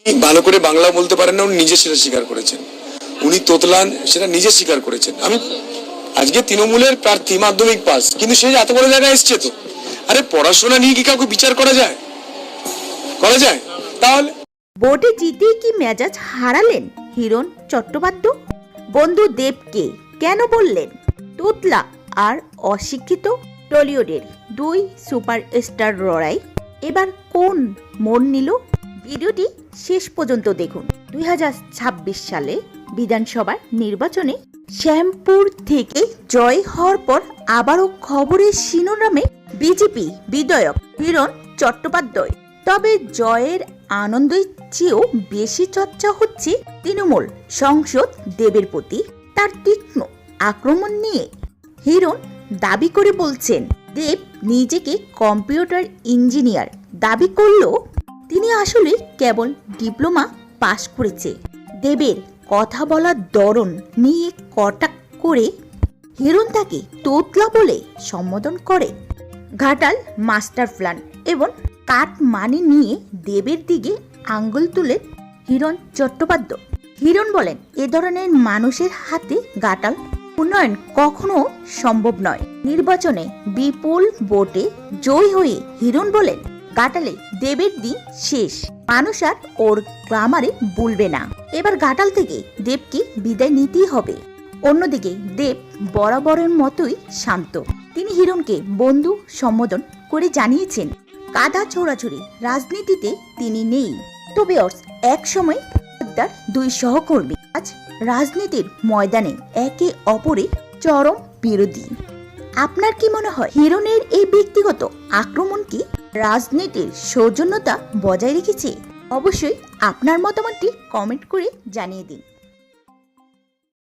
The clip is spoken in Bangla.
ভালো করে বাংলা বলতে পারেন না, উনি নিজে সেটা স্বীকার করেছেন। উনি তোতলান সেটা নিজে স্বীকার করেছেন। আমি আজকে তৃণমূলের প্রার্থী, মাধ্যমিক পাস, কিন্তু সে এত বড় জায়গায় এসছে। তো আরে পড়াশোনা নিয়ে কি কাউকে বিচার করা যায়? তাহলে ভোটে জিতেই কি মেজাজ হারালেন হিরণ চট্টোপাধ্যায়? বন্ধু দেবকে কেন বললেন তোতলা আর অশিক্ষিত? টলিউডের দুই সুপারস্টার লড়াই এবার কোন মোড় নিল? ভিডিওটি শেষ পর্যন্ত দেখুন। 2026 সালে বিধানসভা নির্বাচনে শ্যামপুর থেকে জয় হওয়ার পর আবারও খবরের শিরোনামে বিজেপি বিধায়ক হিরণ চট্টোপাধ্যায়। তবে জয়ের আনন্দের চেয়েও বেশি চর্চা হচ্ছে তৃণমূল সাংসদ দেবের প্রতি তার তীক্ষ্ণ আক্রমণ নিয়ে। হিরণ দাবি করে বলছেন, দেব নিজেকে কম্পিউটার ইঞ্জিনিয়ার দাবি করলেও তিনি আসলে কেবল ডিপ্লোমা পাশ করেছে। দেবের কথা বলার ধরন নিয়ে কটাক্ষ করে হিরণ তাকে তোতলা বলে সম্বোধন করে। ঘাটাল মাস্টার প্ল্যান এবং কাট মানি নিয়ে দেবের দিকে আঙ্গুল তুলে হিরণ চট্টোপাধ্যায়। হিরণ বলেন, এ ধরনের মানুষের হাতে ঘাটাল উন্নয়ন কখনো সম্ভব নয়। নির্বাচনে বিপুল ভোটে জয়ী হয়ে হিরণ বলেন, ঘাটালে দেবের দিন শেষ, মানুষ আর ওর গ্রামারে বলবে না। এবার ঘাটাল থেকে দেবকে বিদায় নিতেই হবে। অন্যদিকে দেব বরাবরের মতোই শান্ত। তিনি হিরণকে বন্ধু সম্বোধন করে জানিয়েছেন, কাদা ছোড়াছুড়ি রাজনীতিতে তিনি নেই। তবে এক সময় তার দুই সহকর্মী আজ রাজনীতির ময়দানে একে অপরের চরম বিরোধী। আপনার কি মনে হয় হিরণের এই ব্যক্তিগত আক্রমণ কি রাজনীতির সৌজন্যতা বজায় রেখেছে? অবশ্যই আপনার মতামতটি কমেন্ট করে জানিয়ে দিন।